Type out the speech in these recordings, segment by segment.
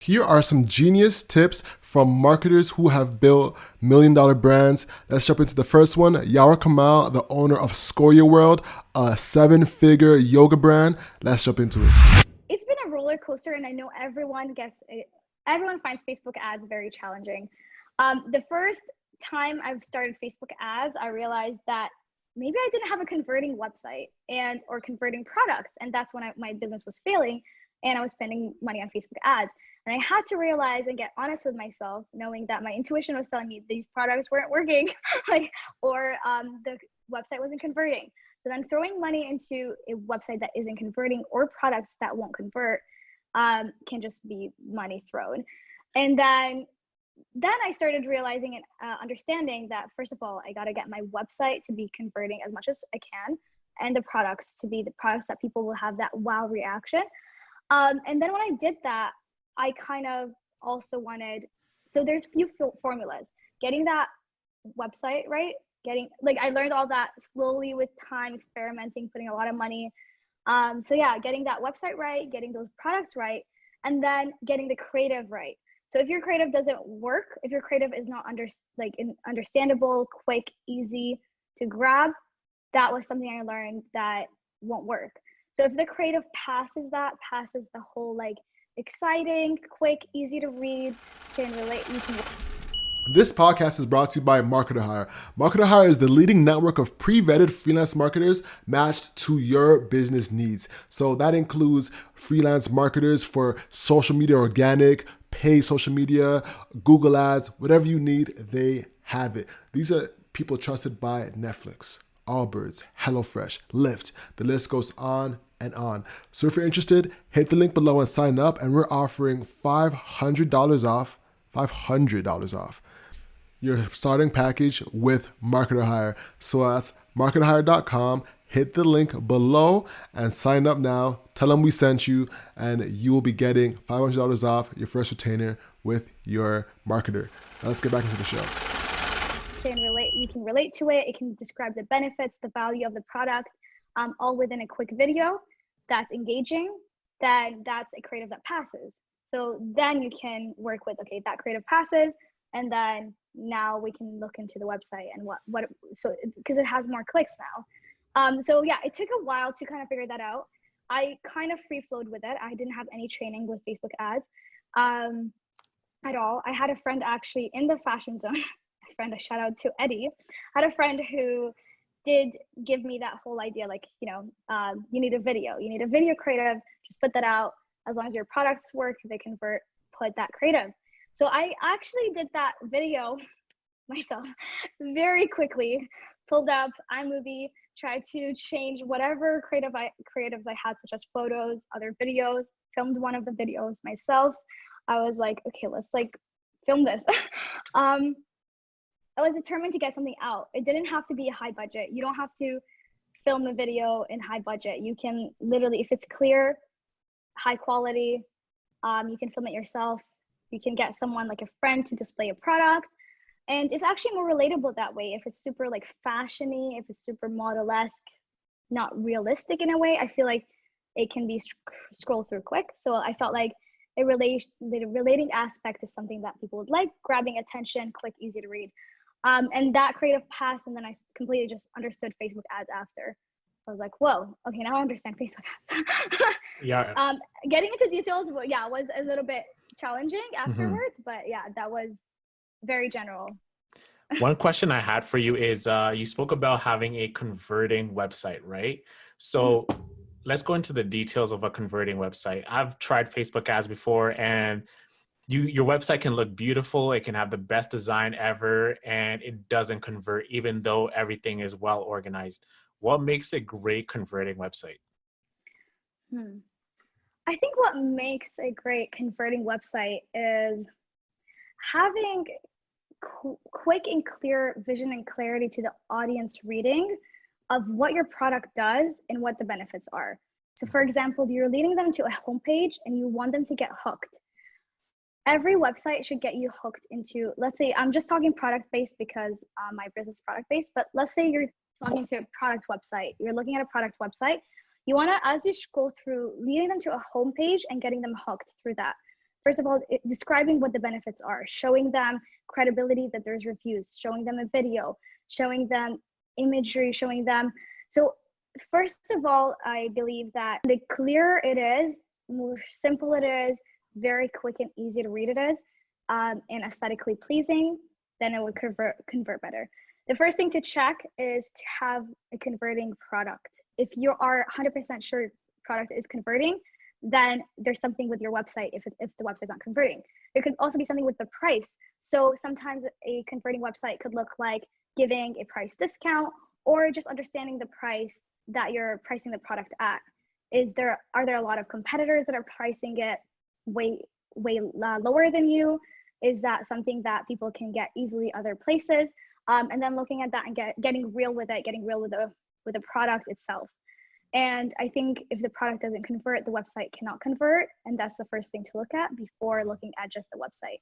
Here are some genius tips from marketers who have built million-dollar brands. Let's jump into the first one. Yara Kamal, the owner of Score Your World, a seven-figure yoga brand. Let's jump into it. It's been a roller coaster, and I know everyone finds Facebook ads very challenging. The first time I've started Facebook ads, I realized that maybe I didn't have a converting website or converting products, and that's when my business was failing, and I was spending money on Facebook ads. And I had to realize and get honest with myself, knowing that my intuition was telling me these products weren't working, or the website wasn't converting. So then throwing money into a website that isn't converting or products that won't convert can just be money thrown. And then I started realizing and understanding that, first of all, I got to get my website to be converting as much as I can, and the products to be the products that people will have that wow reaction. And then when I did that, I kind of also wanted, so there's few formulas, getting that website right, I learned all that slowly with time, experimenting, putting a lot of money. So yeah, getting that website right, getting those products right, and then getting the creative right. So if your creative doesn't work, if your creative is not understandable, quick, easy to grab, that was something I learned that won't work. So if the creative passes the whole exciting, quick, easy to read, can relate, you can. This podcast is brought to you by Marketer Hire. Marketer Hire is the leading network of pre-vetted freelance marketers matched to your business needs. So that includes freelance marketers for social media, organic, paid social media, Google Ads, whatever you need, they have it. These are people trusted by Netflix, Allbirds, HelloFresh, Lyft. The list goes on and on. So if you're interested, hit the link below and sign up. And we're offering $500 off. $500 off your starting package with Marketer Hire. So that's marketerhire.com. Hit the link below and sign up now. Tell them we sent you, and you will be getting $500 off your first retainer with your marketer. Now let's get back into the show. You can relate to it. It can describe the benefits, the value of the product, all within a quick video that's engaging. Then that's a creative that passes. So then you can work with, okay, that creative passes, and then now we can look into the website and because it has more clicks now. So yeah, it took a while to kind of figure that out. I kind of free flowed with it. I didn't have any training with Facebook ads at all. I had a friend actually in the fashion zone, a shout out to Eddie, had a friend who did give me that whole idea, you need a video creative, just put that out. As long as your products work, they convert, put that creative. So I actually did that video myself very quickly, pulled up iMovie, tried to change whatever creatives I had, such as photos, other videos, filmed one of the videos myself. I was like, okay, let's film this. I was determined to get something out. It didn't have to be a high budget. You don't have to film a video in high budget. You can literally, if it's clear, high quality, you can film it yourself. You can get someone like a friend to display a product, and it's actually more relatable that way. If it's super fashiony, if it's super model-esque, not realistic in a way, I feel like it can be scroll through quick. So I felt like the relating aspect is something that people would like, grabbing attention, quick, easy to read. And that creative passed, and then I completely just understood Facebook ads after. I was like, whoa, okay, now I understand Facebook ads. Yeah. Getting into details, was a little bit challenging afterwards, but yeah, that was very general. One question I had for you is, you spoke about having a converting website, right? So let's go into the details of a converting website. I've tried Facebook ads before, and your website can look beautiful. It can have the best design ever, and it doesn't convert even though everything is well organized. What makes a great converting website? I think what makes a great converting website is having quick and clear vision and clarity to the audience reading of what your product does and what the benefits are. So for example, you're leading them to a homepage and you want them to get hooked. Every website should get you hooked into, let's say, I'm just talking product-based because my business is product-based, but let's say you're talking to a product website, you're looking at a product website, you want to, as you scroll through, leading them to a homepage and getting them hooked through that. first of all, describing what the benefits are, showing them credibility that there's reviews, showing them a video, showing them imagery, showing them. So first of all, I believe that the clearer it is, more simple it is, very quick and easy to read it is, and aesthetically pleasing, then it would convert better. The first thing to check is to have a converting product. If you are 100% sure your product is converting, then there's something with your website if the website's not converting. There could also be something with the price. So sometimes a converting website could look like giving a price discount, or just understanding the price that you're pricing the product at. Are there a lot of competitors that are pricing it way lower than you? Is that something that people can get easily other places? And then looking at that and getting real with it, getting real with the product itself. And I think if the product doesn't convert, the website cannot convert. And that's the first thing to look at before looking at just the website.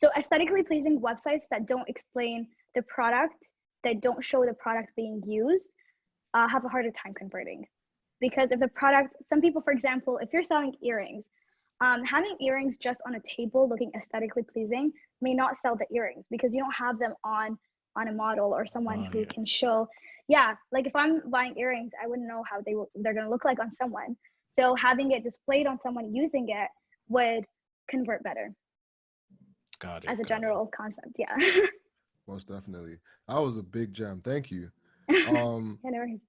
So aesthetically pleasing websites that don't explain the product, that don't show the product being used, have a harder time converting. Because if the product, some people, for example, if you're selling earrings, having earrings just on a table looking aesthetically pleasing may not sell the earrings, because you don't have them on a model or someone who can show. Yeah, like if I'm buying earrings, I wouldn't know how they're going to look like on someone. So having it displayed on someone using it would convert better. Got it. As a general concept, yeah. Most definitely. That was a big gem. Thank you. Yeah, no worries.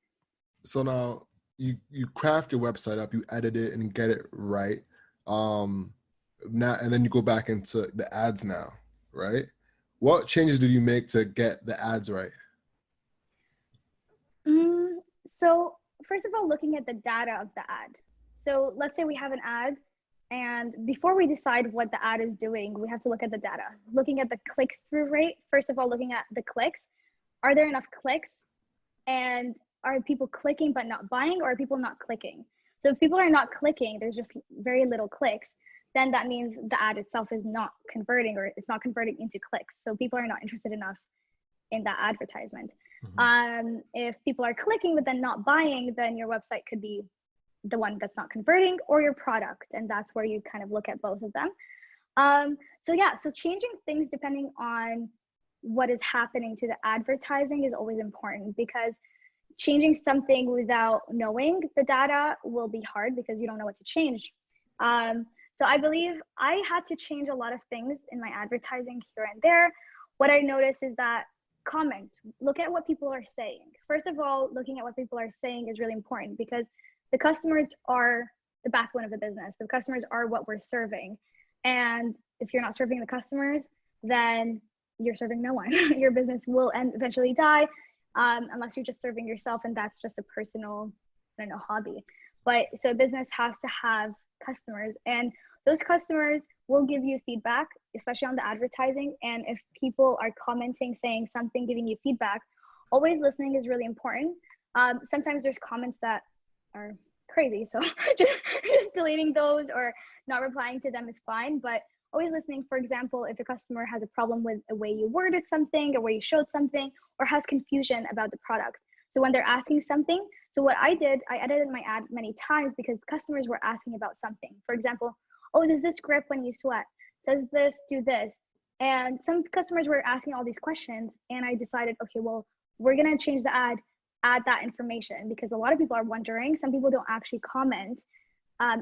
So now you craft your website up, you edit it and get it right. Now, and then you go back into the ads now, right? What changes do you make to get the ads right? So first of all, looking at the data of the ad. So let's say we have an ad, and before we decide what the ad is doing, we have to look at the data. Looking at the click-through rate, first of all, looking at the clicks. Are there enough clicks? And are people clicking but not buying, or are people not clicking? So if people are not clicking, there's just very little clicks, then that means the ad itself is not converting, or it's not converting into clicks. So people are not interested enough in that advertisement. If people are clicking but then not buying, then your website could be the one that's not converting, or your product. And that's where you kind of look at both of them. So changing things depending on what is happening to the advertising is always important, because changing something without knowing the data will be hard because you don't know what to change. So I believe I had to change a lot of things in my advertising here and there. What I noticed is that comments, look at what people are saying. First of all, looking at what people are saying is really important, because the customers are the backbone of the business. The customers are what we're serving. And if you're not serving the customers, then you're serving no one. Your business will eventually die, unless you're just serving yourself, and that's just a personal, hobby. But so a business has to have customers, and those customers will give you feedback, especially on the advertising. And if people are commenting, saying something, giving you feedback, always listening is really important. Sometimes there's comments that are crazy, so just deleting those or not replying to them is fine, but always listening. For example, if a customer has a problem with the way you worded something, or way you showed something, or has confusion about the product. So when they're asking something, so what I did, I edited my ad many times because customers were asking about something. For example, oh, does this grip when you sweat? Does this do this? And some customers were asking all these questions, and I decided, okay, well, we're gonna change the ad, add that information, because a lot of people are wondering. Some people don't actually comment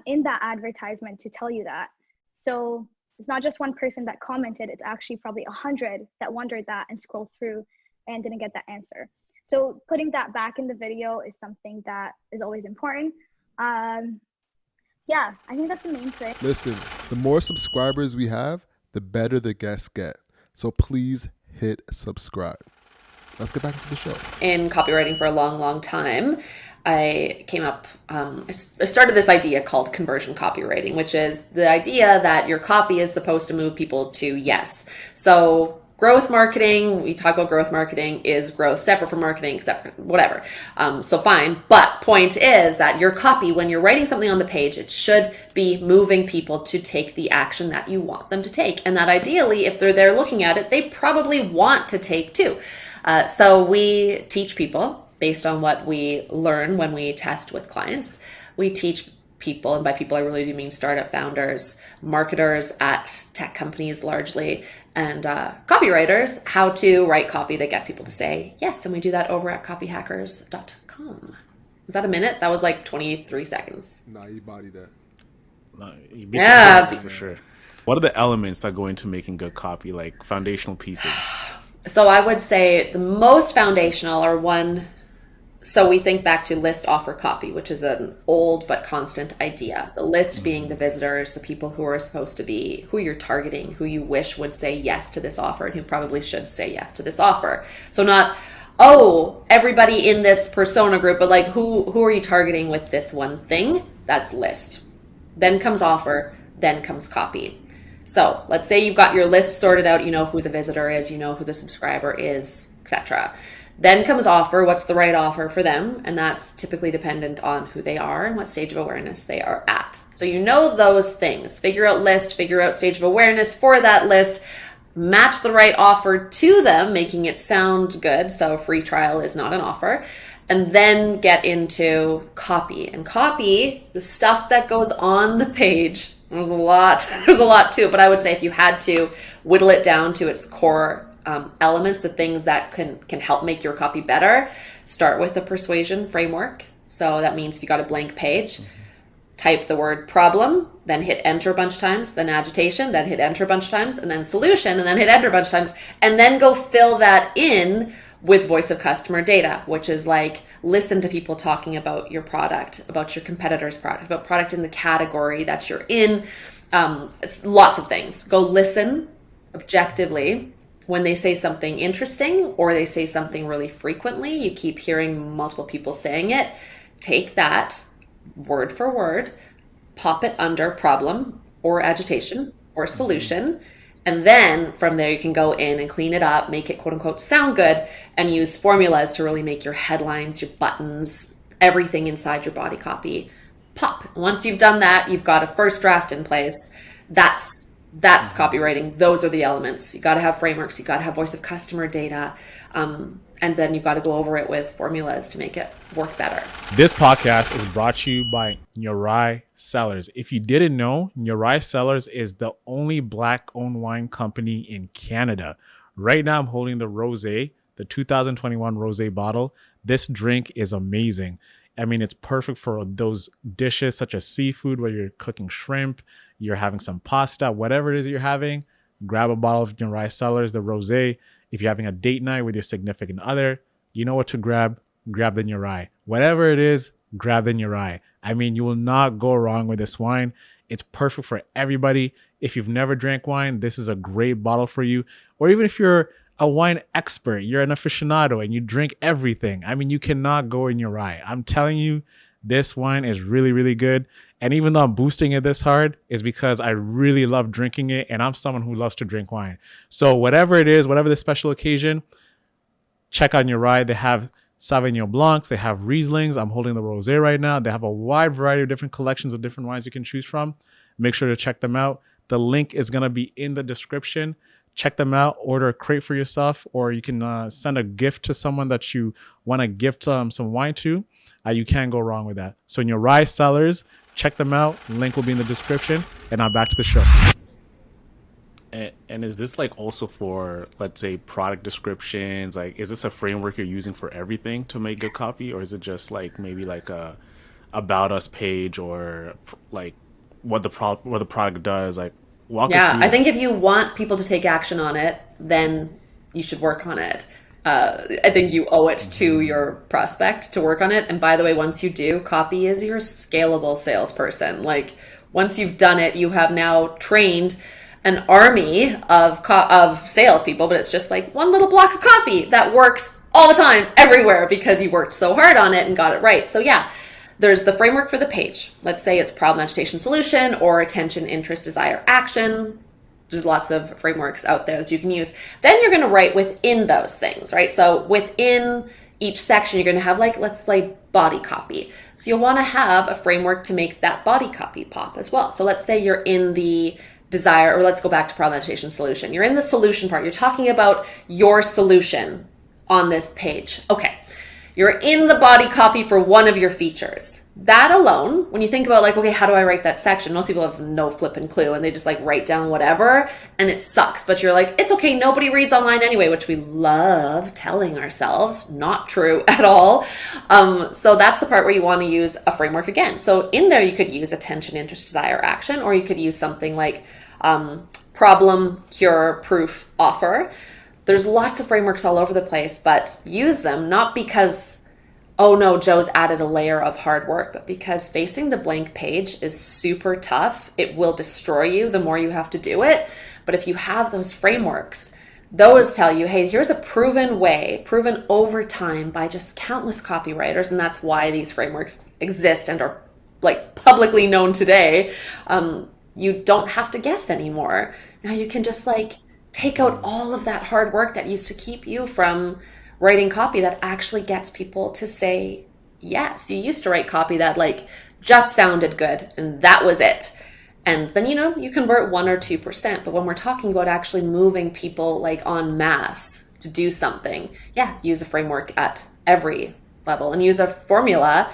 in that advertisement to tell you that. So it's not just one person that commented, it's actually probably 100 that wondered that and scrolled through and didn't get that answer. So putting that back in the video is something that is always important. Yeah, I think that's the main thing. Listen, the more subscribers we have, the better the guests get. So please hit subscribe. Let's get back into the show. In copywriting for a long, long time, I came up, I started this idea called conversion copywriting, which is the idea that your copy is supposed to move people to yes. So growth marketing, we talk about growth marketing, is growth separate from marketing, separate, whatever. So fine. But point is that your copy, when you're writing something on the page, it should be moving people to take the action that you want them to take. And that ideally, if they're there looking at it, they probably want to take too. So we teach people based on what we learn when we test with clients. We teach people, and by people I really do mean startup founders, marketers at tech companies largely, and copywriters, how to write copy that gets people to say yes. And we do that over at copyhackers.com. Was that a minute? That was like 23 seconds. Nah, you bodied that. Yeah, for sure. What are the elements that go into making good copy, like foundational pieces? So I would say the most foundational are one. So we think back to list offer copy, which is an old but constant idea. The list being the visitors, the people who are supposed to be, who you're targeting, who you wish would say yes to this offer, and who probably should say yes to this offer. So not, oh, everybody in this persona group, but like who are you targeting with this one thing? That's list. Then comes offer, then comes copy. So let's say you've got your list sorted out, you know who the visitor is, you know who the subscriber is, etc. Then comes offer, what's the right offer for them? And that's typically dependent on who they are and what stage of awareness they are at. So you know those things. Figure out list, figure out stage of awareness for that list, match the right offer to them, making it sound good. So free trial is not an offer. And then get into copy. And copy, the stuff that goes on the page, there's a lot to it, but I would say if you had to whittle it down to its core elements, the things that can help make your copy better, start with a persuasion framework. So that means if you got a blank page, type the word problem, then hit enter a bunch of times, then agitation, then hit enter a bunch of times, and then solution, and then hit enter a bunch of times, and then go fill that in with voice of customer data, which is like listen to people talking about your product, about your competitor's product, about product in the category that you're in. It's lots of things. Go listen objectively when they say something interesting or they say something really frequently. You keep hearing multiple people saying it. Take that word for word, pop it under problem or agitation or solution. And then from there, you can go in and clean it up, make it quote unquote sound good, and use formulas to really make your headlines, your buttons, everything inside your body copy pop. Once you've done that, you've got a first draft in place. That's copywriting. Those are the elements. You got to have frameworks. You got to have voice of customer data. And then you've got to go over it with formulas to make it work better. This podcast is brought to you by Yara Cellars. If you didn't know, Yara Cellars is the only Black-owned wine company in Canada. Right now, I'm holding the Rosé, the 2021 Rosé bottle. This drink is amazing. I mean, it's perfect for those dishes such as seafood where you're cooking shrimp, you're having some pasta, whatever it is you're having. Grab a bottle of Yara Cellars, the Rosé. If you're having a date night with your significant other, you know what to grab. Grab the Yara. Whatever it is, grab the Yara. I mean, you will not go wrong with this wine. It's perfect for everybody. If you've never drank wine, this is a great bottle for you. Or even if you're a wine expert, you're an aficionado and you drink everything. I mean, you cannot go in Yara. I'm telling you, this wine is really, really good. And even though I'm boosting it this hard, is because I really love drinking it. And I'm someone who loves to drink wine. So whatever it is, whatever the special occasion, check out Yara. They have Sauvignon Blancs. They have Rieslings. I'm holding the Rosé right now. They have a wide variety of different collections of different wines you can choose from. Make sure to check them out. The link is going to be in the description. Check them out. Order a crate for yourself, or you can send a gift to someone that you want to gift some wine to. You can't go wrong with that. So in your Yara Cellars, check them out. Link will be in the description. And now back to the show. And is this like also for, let's say, product descriptions? Like, is this a framework you're using for everything to make good copy? Or is it just like maybe like a about us page or like what the product does? Like, walk us through that. I think if you want people to take action on it, then you should work on it. I think you owe it to your prospect to work on it. And by the way, once you do, copy is your scalable salesperson. Like once you've done it, you have now trained an army of salespeople, but it's just like one little block of copy that works all the time, everywhere, because you worked so hard on it and got it right. So yeah, there's the framework for the page. Let's say it's problem, agitation, solution, or attention, interest, desire, action. There's lots of frameworks out there that you can use. Then you're going to write within those things, right? So within each section, you're going to have like, let's say body copy. So you'll want to have a framework to make that body copy pop as well. So let's say you're in the desire, or let's go back to problem, agitation, solution. You're in the solution part. You're talking about your solution on this page. Okay. You're in the body copy for one of your features. that alone, when you think about like, okay, how do I write that section? Most people have no flipping clue and they just like write down whatever and it sucks. But you're like, it's okay, nobody reads online anyway, which we love telling ourselves. Not true at all. So that's the part where you want to use a framework again. So in there, you could use attention, interest, desire, action, or you could use something like problem, cure, proof, offer. There's lots of frameworks all over the place, but use them not because, oh no, Joe's added a layer of hard work, but because facing the blank page is super tough. It will destroy you the more you have to do it. But if you have those frameworks, those tell you, hey, here's a proven way, proven over time by just countless copywriters. And that's why these frameworks exist and are like publicly known today. You don't have to guess anymore. Now you can just like take out all of that hard work that used to keep you from writing copy that actually gets people to say yes. You used to write copy that like just sounded good and that was it. And then, you know, you convert 1 or 2%. But when we're talking about actually moving people like en masse to do something, yeah, use a framework at every level and use a formula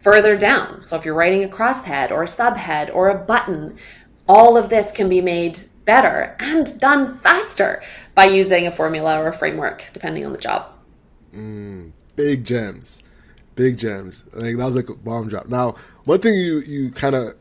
further down. So if you're writing a crosshead or a subhead or a button, all of this can be made better and done faster by using a formula or a framework, depending on the job. Big gems. Like that was like a bomb drop. Now, one thing you kind of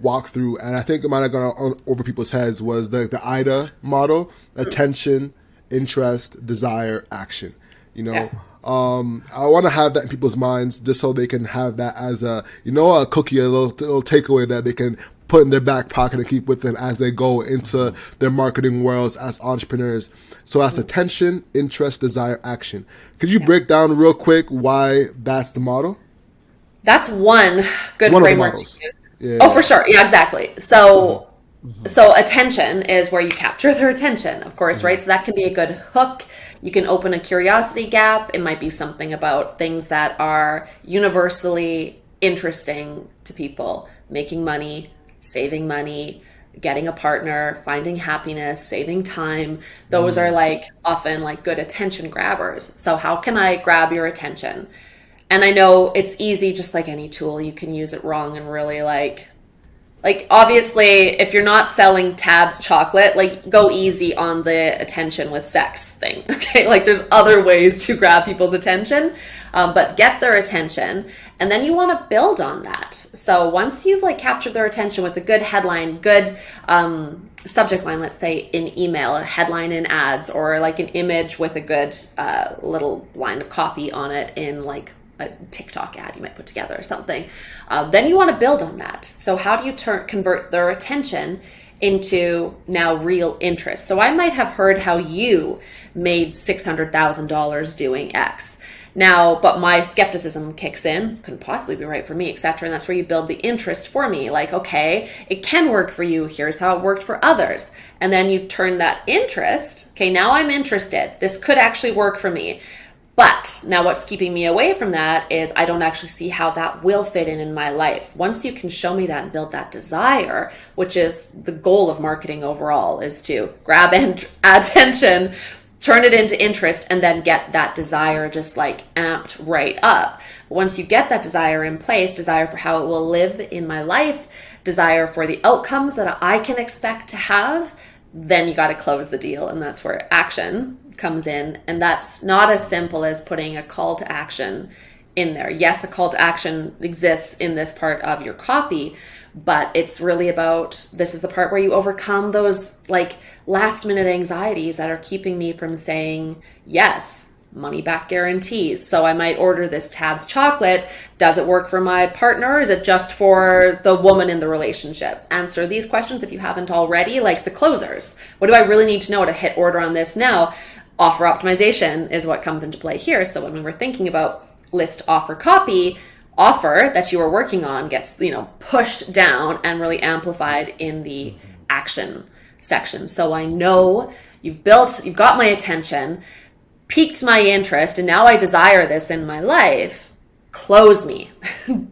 walk through, and I think it might have gone over people's heads, was the IDA model: attention, interest, desire, action. You know, yeah. I want to have that in people's minds just so they can have that as a cookie, a little takeaway that they can put in their back pocket and keep with them as they go into their marketing worlds as entrepreneurs. So that's attention, interest, desire, action. Could you break down real quick why that's the model? That's one good framework to use. Yeah. Oh, for sure. Yeah, exactly. So attention is where you capture their attention, of course, right? So that can be a good hook. You can open a curiosity gap. It might be something about things that are universally interesting to people: making money, saving money, getting a partner, finding happiness, saving time. Those are like often like good attention grabbers. So how can I grab your attention? And I know it's easy, just like any tool, you can use it wrong and really like obviously if you're not selling Tabs chocolate, like go easy on the attention with sex thing. Okay. Like there's other ways to grab people's attention, but get their attention. And then you want to build on that. So once you've like captured their attention with a good headline, good subject line, let's say in email, a headline in ads, or like an image with a good little line of copy on it in like a TikTok ad you might put together or something. Then you want to build on that. So how do you convert their attention into now real interest? So I might have heard how you made $600,000 doing X. Now, but my skepticism kicks in, couldn't possibly be right for me, etc. And that's where you build the interest for me. Like, okay, it can work for you. Here's how it worked for others. And then you turn that interest. Okay, now I'm interested. This could actually work for me. But now what's keeping me away from that is I don't actually see how that will fit in my life. Once you can show me that and build that desire, which is the goal of marketing overall, is to grab attention, turn it into interest, and then get that desire just like amped right up. Once you get that desire in place, desire for how it will live in my life, desire for the outcomes that I can expect to have, then you got to close the deal. And that's where action comes in. And that's not as simple as putting a call to action in there. Yes, a call to action exists in this part of your copy, but it's really about, this is the part where you overcome those like last minute anxieties that are keeping me from saying yes. Money back guarantees. So I might order this Tabs chocolate. Does it work for my partner? Or is it just for the woman in the relationship? Answer these questions if you haven't already, like the closers. What do I really need to know to hit order on this now? Offer optimization is what comes into play here. So when we were thinking about list offer copy, offer that you are working on gets, pushed down and really amplified in the action section. So I know you've got my attention, piqued my interest, and now I desire this in my life. Close me.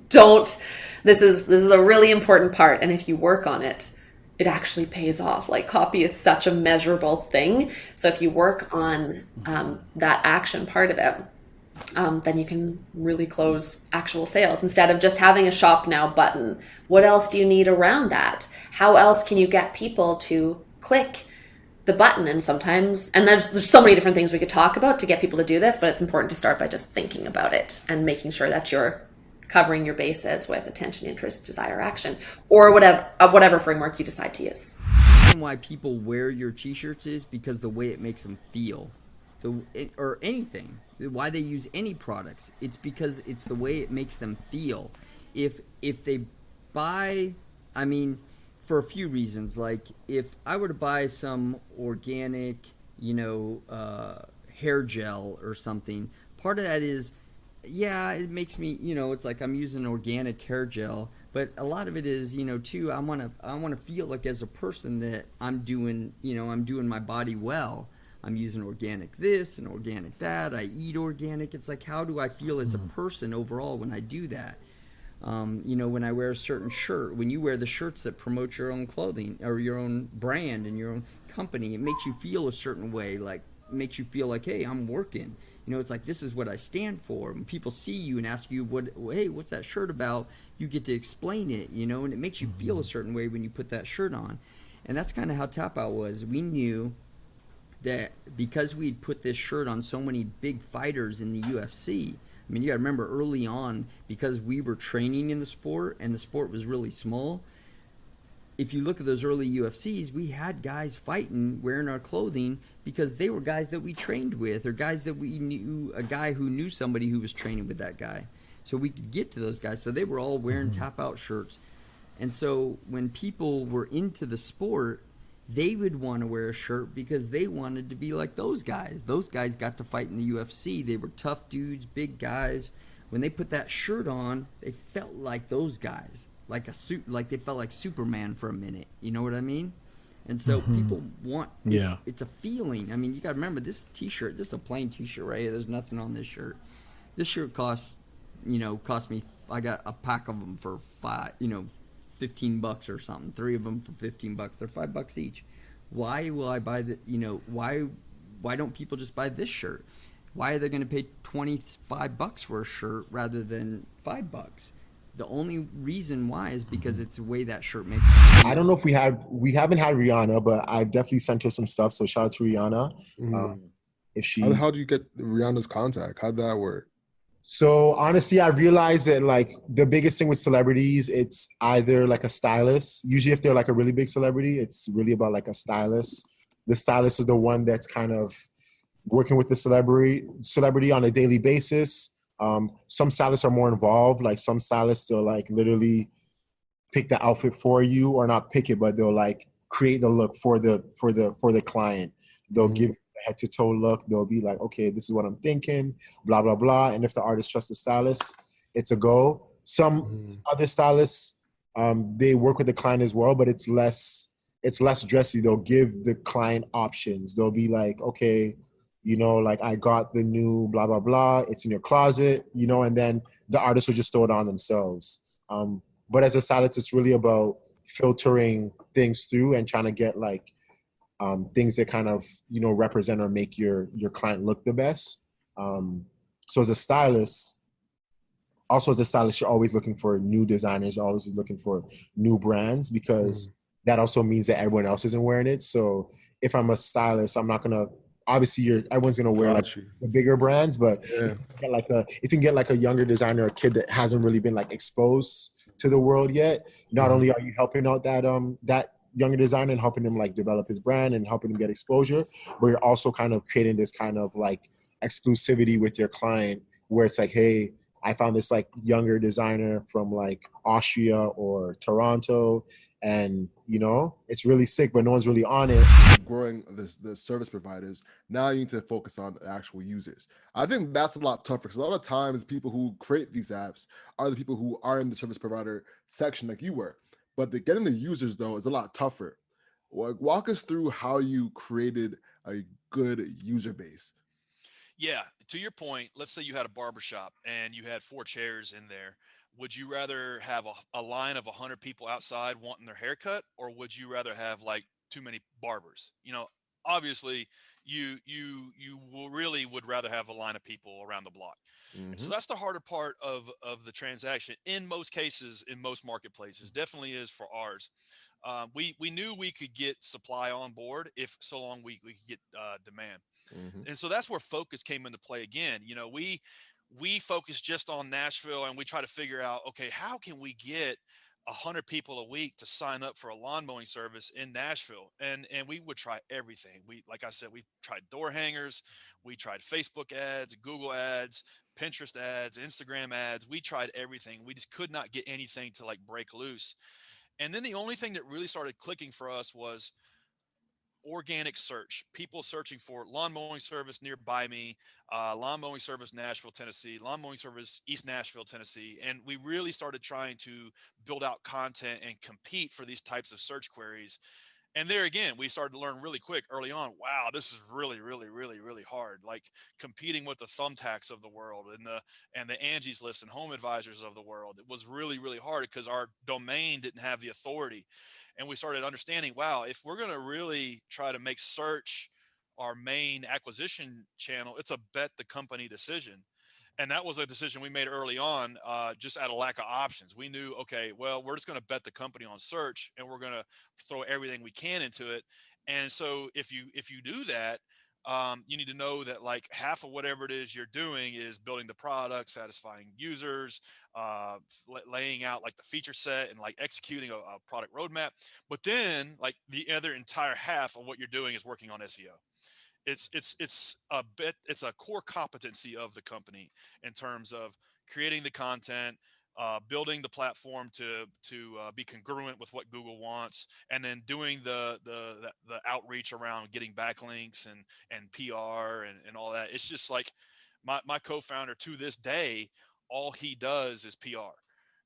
This is a really important part. And if you work on it, it actually pays off. Like copy is such a measurable thing. So if you work on that action part of it, then you can really close actual sales instead of just having a shop now button. What else do you need around that? How else can you get people to click the button? And sometimes, and there's so many different things we could talk about to get people to do this, but it's important to start by just thinking about it and making sure that you're covering your bases with attention, interest, desire, action, or whatever framework you decide to use. The reason why people wear your t-shirts is because the way it makes them feel. Or anything, why they use any products, it's because it's the way it makes them feel. If they buy, I mean, for a few reasons, like if I were to buy some organic, hair gel or something, part of that is, yeah, it makes me, it's like I'm using organic hair gel, but a lot of it is, too, I want to feel like as a person that I'm doing my body well. I'm using organic this and organic that. I eat organic. It's like, how do I feel as a person overall when I do that? When I wear a certain shirt, when you wear the shirts that promote your own clothing or your own brand and your own company, it makes you feel a certain way, like makes you feel like, hey, I'm working. It's like, this is what I stand for. When people see you and ask you, hey, what's that shirt about? You get to explain it, and it makes you feel a certain way when you put that shirt on. And that's kind of how Tapout was. We knew that because we'd put this shirt on so many big fighters in the UFC, I mean, you gotta remember early on, because we were training in the sport and the sport was really small, if you look at those early UFCs, we had guys fighting wearing our clothing because they were guys that we trained with, or guys that we knew, a guy who knew somebody who was training with that guy. So we could get to those guys. So they were all wearing Tapout shirts. And so when people were into the sport, they would want to wear a shirt because they wanted to be like those guys. Those guys got to fight in the UFC. They were tough dudes, big guys. When they put that shirt on, they felt like those guys, like they felt like Superman for a minute. You know what I mean? And so people want, it's a feeling. I mean, you got to remember, this t-shirt, this is a plain t-shirt right here. There's nothing on this shirt. This shirt cost me, I got a pack of them for $15 or something. 3 of them for $15. They're $5 each. Why will I buy why don't people just buy this shirt? Why are they going to pay $25 for a shirt rather than $5? The only reason why is because it's the way that shirt makes sense. I don't know if we haven't had Rihanna, but I've definitely sent her some stuff. So shout out to Rihanna. If she, how do you get Rihanna's contact? How'd that work? So honestly, I realized that like the biggest thing with celebrities, it's either like a stylist. Usually if they're like a really big celebrity, it's really about like a stylist. The stylist is the one that's kind of working with the celebrity on a daily basis. Some stylists are more involved. Like some stylists will like literally pick the outfit for you, or not pick it, but they'll like create the look for the client. They'll give head to toe look. They'll be like, okay, this is what I'm thinking, blah, blah, blah. And if the artist trusts the stylist, it's a go. Some other stylists, they work with the client as well, but it's less dressy. They'll give the client options. They'll be like, okay, like I got the new blah, blah, blah. It's in your closet, and then the artist will just throw it on themselves. But as a stylist, it's really about filtering things through and trying to get like things that kind of, represent or make your client look the best. So as a stylist, you're always looking for new designers, you're always looking for new brands, because that also means that everyone else isn't wearing it. So if I'm a stylist, I'm not gonna, obviously everyone's gonna wear like the bigger brands, but if you can get like a younger designer, a kid that hasn't really been like exposed to the world yet, not only are you helping out that younger designer and helping him like develop his brand and helping him get exposure, but you're also kind of creating this kind of like exclusivity with your client, where it's like, hey, I found this like younger designer from like Austria or Toronto, and it's really sick, but no one's really on it. Growing the service providers, now you need to focus on the actual users. I think that's a lot tougher, because a lot of times people who create these apps are the people who are in the service provider section like you were. But getting the users, though, is a lot tougher. Walk us through how you created a good user base. Yeah, to your point, let's say you had a barbershop and you had 4 chairs in there. Would you rather have a line of 100 people outside wanting their haircut, or would you rather have like too many barbers? obviously you will really would rather have a line of people around the block. And so that's the harder part of the transaction in most cases, in most marketplaces. Definitely is for ours. We knew we could get supply on board if so long we could get demand. And so that's where focus came into play again. You know, we focus just on Nashville, and we try to figure out, okay, how can we get 100 people a week to sign up for a lawn mowing service in Nashville? And we would try everything. Like I said, we tried door hangers, we tried Facebook ads, Google ads, Pinterest ads, Instagram ads. We tried everything. We just could not get anything to like break loose. And then the only thing that really started clicking for us was organic search, people searching for lawn mowing service nearby me, lawn mowing service Nashville, Tennessee, lawn mowing service East Nashville, Tennessee. And we really started trying to build out content and compete for these types of search queries. And there again, we started to learn really quick early on, wow, this is really, really, really, really hard. Like competing with the Thumbtacks of the world and the Angie's List and Home Advisors of the world. It was really, really hard because our domain didn't have the authority. And we started understanding, wow, if we're going to really try to make search our main acquisition channel, it's a bet the company decision. And that was a decision we made early on, just out of lack of options. We knew, okay, well, we're just going to bet the company on search, and we're going to throw everything we can into it. And so if you do that, you need to know that like half of whatever it is you're doing is building the product, satisfying users, laying out like the feature set and like executing a product roadmap. But then like the other entire half of what you're doing is working on SEO. It's a core competency of the company in terms of creating the content, building the platform to be congruent with what Google wants, and then doing the outreach around getting backlinks and PR and all that. It's just like my co-founder to this day, all he does is PR.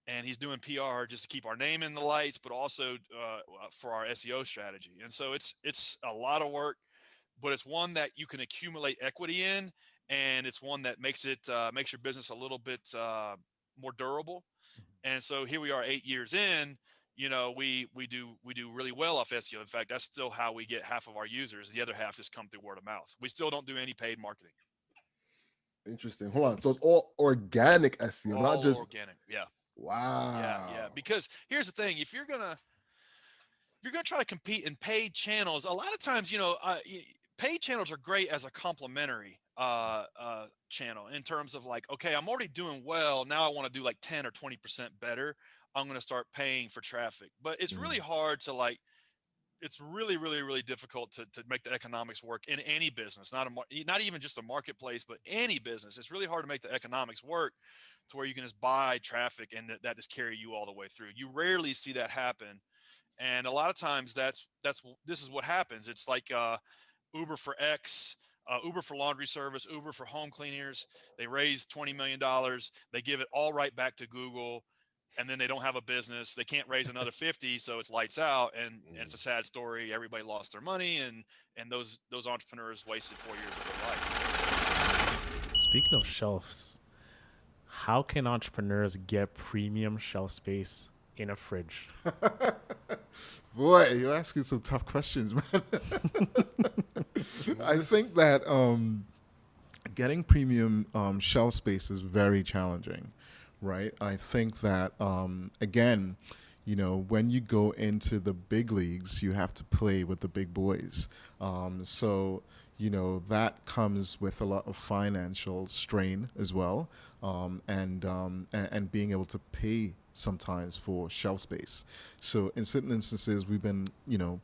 And he's doing PR just to keep our name in the lights, but also for our SEO strategy. And so it's a lot of work, but it's one that you can accumulate equity in, and it's one that makes your business a little bit more durable. And so here we are 8 years in, you know, we do really well off SEO. In fact, that's still how we get half of our users. The other half just come through word of mouth. We still don't do any paid marketing. Interesting. Hold on. So it's all organic SEO, all not just organic. Yeah. Wow. Yeah. Because here's the thing: if you're gonna try to compete in paid channels, a lot of times, you know, paid channels are great as a complementary channel in terms of like, okay, I'm already doing well. Now I want to do like 10 or 20% better. I'm going to start paying for traffic. But it's really hard to like, it's really, really, really difficult to make the economics work in any business, not even just a marketplace, but any business. It's really hard to make the economics work to where you can just buy traffic and that just carry you all the way through. You rarely see that happen. And a lot of times this is what happens. It's like Uber for X, Uber for laundry service, Uber for home cleaners. They raise $20 million. They give it all right back to Google, and then they don't have a business. They can't raise another 50, so it's lights out, and it's a sad story. Everybody lost their money, and those entrepreneurs wasted 4 years of their life. Speaking of shelves, how can entrepreneurs get premium shelf space in a fridge? Boy, you're asking some tough questions, man. I think that getting premium shelf space is very challenging, right? I think that, again, you know, when you go into the big leagues, you have to play with the big boys. So, you know, that comes with a lot of financial strain as well, and being able to pay sometimes for shelf space. So in certain instances, we've been, you know,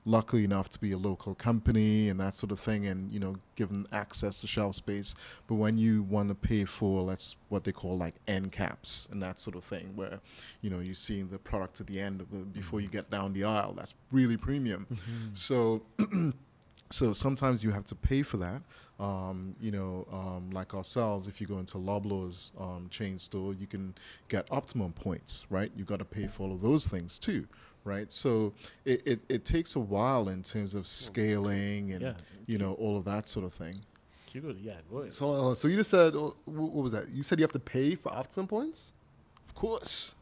lucky enough to be a local company and that sort of thing, and, you know, given access to shelf space. But when you want to pay for, that's what they call like end caps and that sort of thing, where, you know, you're seeing the product at the end of before you get down the aisle, that's really premium. So so sometimes you have to pay for that. You know, like ourselves, if you go into Loblaws chain store, you can get optimum points, right? You've got to pay for all of those things too, right? So it takes a while in terms of scaling and, you know, all of that sort of thing. Yeah, go ahead. So you just said, what was that? You said you have to pay for optimum points? Of course.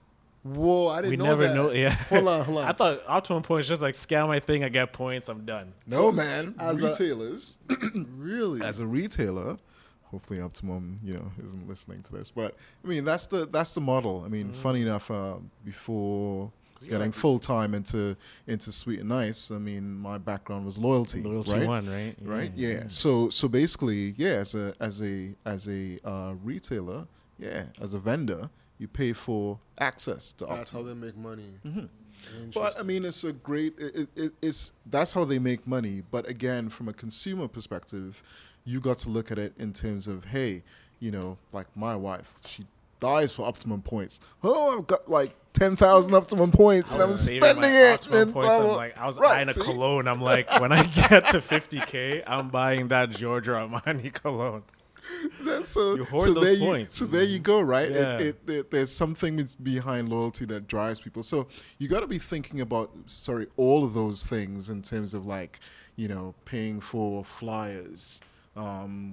Whoa, I didn't We know never that. know. Yeah. Hold on. I thought optimum points just like scan my thing, I get points, I'm done. No, man. as a- Retailers, Really? as a retailer, hopefully Optimum, isn't listening to this, but I mean that's the model. I mean, funny enough, before getting full time into Sweet and Nice, I mean, my background was loyalty, Loyalty right? one, right? Right? Yeah. So basically, yeah, as a retailer, yeah, as a vendor, you pay for access to That's how Optimum. they make money. But I mean, it's a great. It's that's how they make money. But again, from a consumer perspective, you got to look at it in terms of, hey, like my wife, she dies for Optimum points. Oh, I've got like 10,000 Optimum points, and I'm saving spending my it. Optimum And points. blah, I'm blah. like, I was Right, eyeing a see? cologne. I'm like, when I get to 50K, I'm buying that Giorgio Armani cologne. So, You hoard those points. So there you go, right? Yeah. There's something behind loyalty that drives people. So you got to be thinking about, all of those things in terms of like, paying for flyers,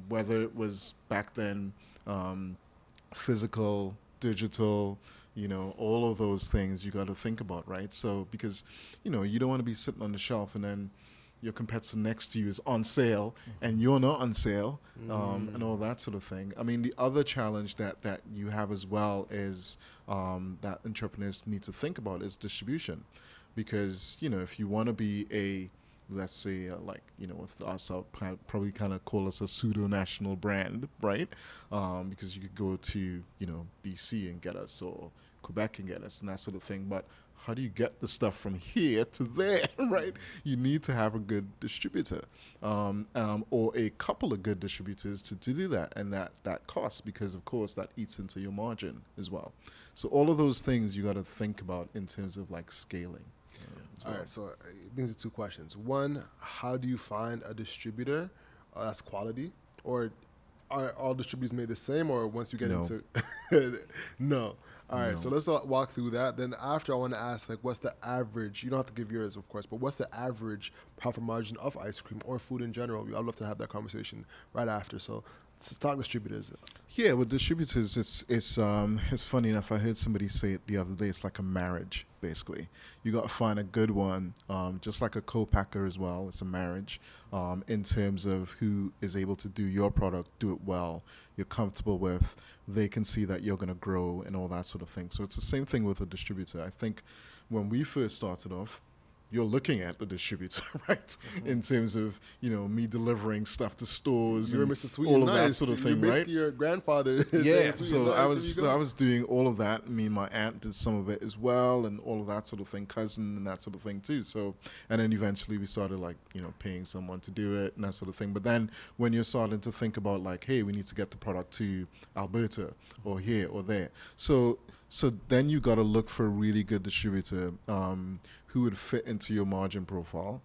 whether it was back then, physical, digital, all of those things you got to think about, right? So because, you don't want to be sitting on the shelf and then your competitor next to you is on sale and you're not on sale, and all that sort of thing. I mean, the other challenge that you have as well is that entrepreneurs need to think about is distribution. Because, if you want to be let's say, with us, I'll probably kind of call us a pseudo-national brand, right? Because you could go to, BC and get us, or Quebec and get us, and that sort of thing. But how do you get the stuff from here to there, right? You need to have a good distributor, or a couple of good distributors to do that, and that costs, because of course that eats into your margin as well. So all of those things you got to think about in terms of like scaling. All right, so it brings me to two questions. One, how do you find a distributor that's quality? Or are all distributors made the same, or once you get No. into... No. All right, No. so let's walk through that. Then after, I want to ask, like, what's the average... You don't have to give yours, of course, but what's the average profit margin of ice cream or food in general? I'd love to have that conversation right after. So let's talk distributors. Yeah, with distributors, it's funny enough. I heard somebody say it the other day. It's like a marriage, basically. You got to find a good one, just like a co-packer as well. It's a marriage in terms of who is able to do your product, do it well, you're comfortable with, they can see that you're going to grow and all that sort of thing. So it's the same thing with a distributor. I think when we first started off, you're looking at the distributor, right? In terms of, me delivering stuff to stores, You're and Mr. Sweet all and of Nice. that sort of You're thing, basically right? your grandfather. Yeah, Sweet and so Nice, I was doing all of that. I mean, my aunt did some of it as well, and all of that sort of thing, cousin and that sort of thing too. So, and then eventually we started like, paying someone to do it and that sort of thing. But then when you're starting to think about like, hey, we need to get the product to Alberta or here or there. So then you got to look for a really good distributor who would fit into your margin profile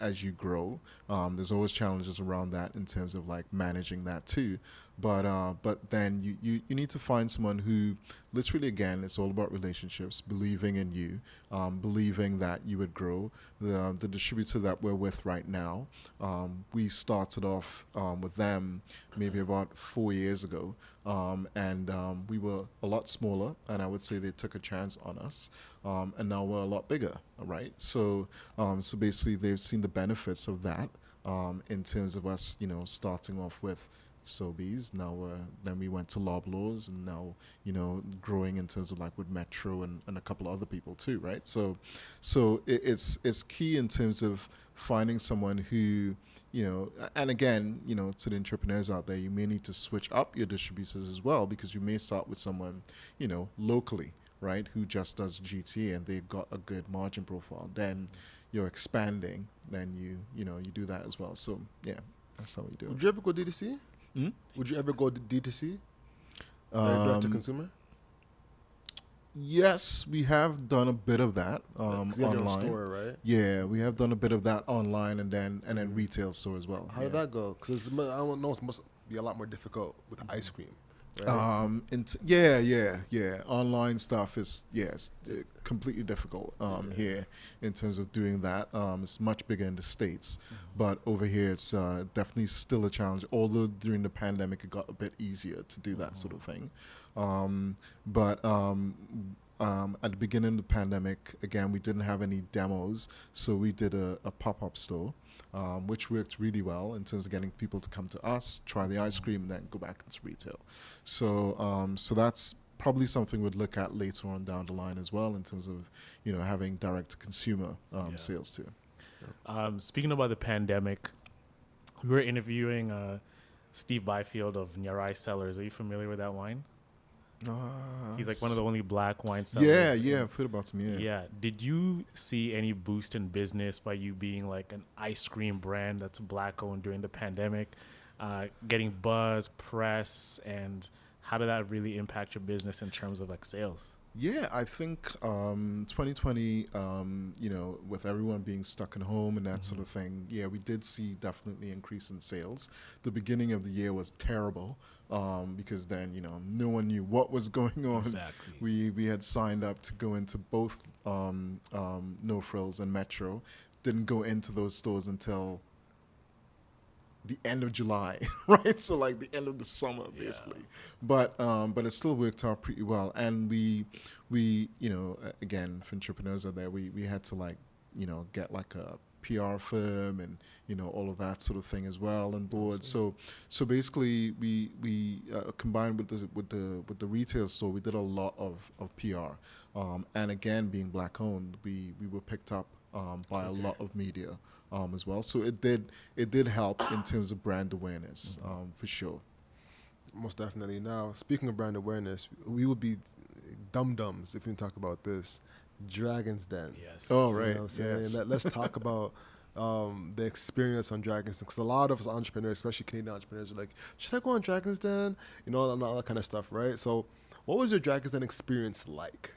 as you grow. There's always challenges around that in terms of like managing that too. But then you need to find someone who literally, again, it's all about relationships, believing in you, believing that you would grow. The distributor that we're with right now, we started off with them maybe about 4 years ago. And we were a lot smaller, and I would say they took a chance on us. And now we're a lot bigger, right? So basically they've seen the benefits of that in terms of us, starting off with Sobeys. Now then we went to Loblaws, and now growing in terms of like with Metro and a couple of other people too, right? So it's key in terms of finding someone who, and again, to the entrepreneurs out there, you may need to switch up your distributors as well, because you may start with someone, locally, right, who just does GTA and they've got a good margin profile. Then you're expanding, then you do that as well. So yeah, that's how we do it. Would you ever go D2C? Would you ever go D2C? Direct to consumer? Yes, we have done a bit of that 'Cause you have your own online. store, right? Yeah, we have done a bit of that online, and then retail store as well. How did that go? Because I don't know, it must be a lot more difficult with ice cream. Right? Online stuff is it's completely difficult here in terms of doing that. It's much bigger in the States, but over here it's definitely still a challenge. Although during the pandemic it got a bit easier to do that sort of thing. But at the beginning of the pandemic, again, we didn't have any demos, so we did a pop-up store, which worked really well in terms of getting people to come to us, try the ice cream, and then go back into retail. So that's probably something we'd look at later on down the line as well, in terms of, you know, having direct-to-consumer sales too. Speaking about the pandemic, we were interviewing Steve Byfield of Yara Cellars. Are you familiar with that wine? He's like one of the only black wine sellers. Yeah, I've heard about him. Yeah. Did you see any boost in business by you being like an ice cream brand that's black owned during the pandemic, getting buzz, press, and how did that really impact your business in terms of like sales? Yeah, I think 2020, you know, with everyone being stuck at home and that sort of thing, yeah, we did see definitely increase in sales. The beginning of the year was terrible because then, you know, no one knew what was going on. Exactly. We had signed up to go into both No Frills and Metro. Didn't go into those stores until the end of July, right? So like the end of the summer, basically. But it still worked out pretty well. And we you know, again, if entrepreneurs are there, we had to like, you know, get like a PR firm and, you know, all of that sort of thing as well on board. So basically we combined with the retail store, we did a lot of PR. And again, being black owned, we were picked up by a lot of media as well. So it did help in terms of brand awareness, for sure. Most definitely. Now, speaking of brand awareness, we would be dum-dums if we talk about this. Dragon's Den. Yes. Oh, right. You know what I'm saying? Yes. Let's talk about the experience on Dragon's Den, because a lot of us entrepreneurs, especially Canadian entrepreneurs, are like, should I go on Dragon's Den? You know, and all that kind of stuff, right? So what was your Dragon's Den experience like?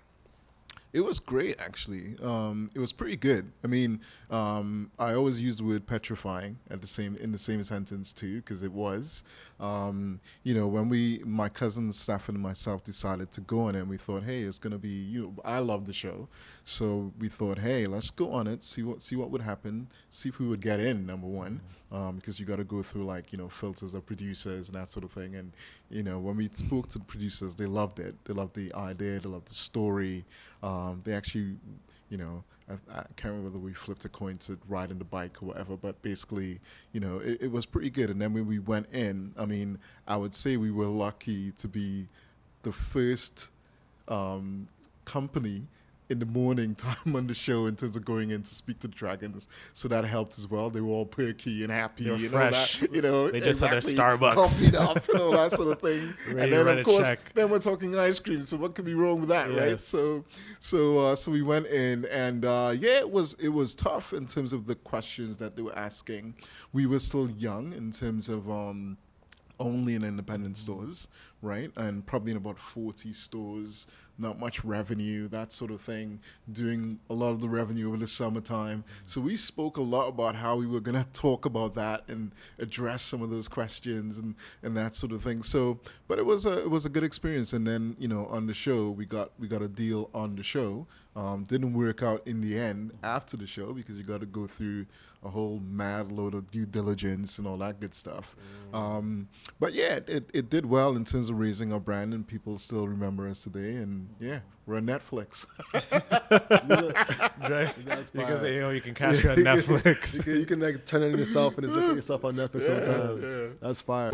It was great, actually. It was pretty good. I mean, I always use the word petrifying in the same sentence too, because it was. You know, when my cousin Stefan and myself decided to go on it, and we thought, hey, it's gonna be, you know, I love the show, so we thought, hey, let's go on it, see what would happen, see if we would get in. Number one, because you got to go through like, you know, filters of producers and that sort of thing. And you know, when we spoke to the producers, they loved it. They loved the idea. They loved the story. They actually, you know, I can't remember whether we flipped a coin to ride on the bike or whatever, but basically, you know, it was pretty good. And then when we went in, I mean, I would say we were lucky to be the first company in the morning time on the show in terms of going in to speak to dragons, so that helped as well. They were all perky and happy, They're and fresh. all that. You know, They just had their exactly, Starbucks, coffeed up and all that sort of thing. Ready And to then write of a course, check. then we're talking ice cream. So what could be wrong with that, right? Yes. So we went in, and yeah, it was tough in terms of the questions that they were asking. We were still young in terms of only in independent stores, right? And probably in about 40 stores, not much revenue, that sort of thing, doing a lot of the revenue over the summertime. So we spoke a lot about how we were going to talk about that and address some of those questions and that sort of thing. So, but it was a good experience. And then, you know, on the show, we got a deal on the show. Didn't work out in the end after the show, because you got to go through a whole mad load of due diligence and all that good stuff. But yeah, it did well in terms of raising our brand, and people still remember us today. And yeah, we're on Netflix. Because you can catch you on Netflix. You can like turn it on yourself and just look at yourself on Netflix sometimes. Yeah. That's fire.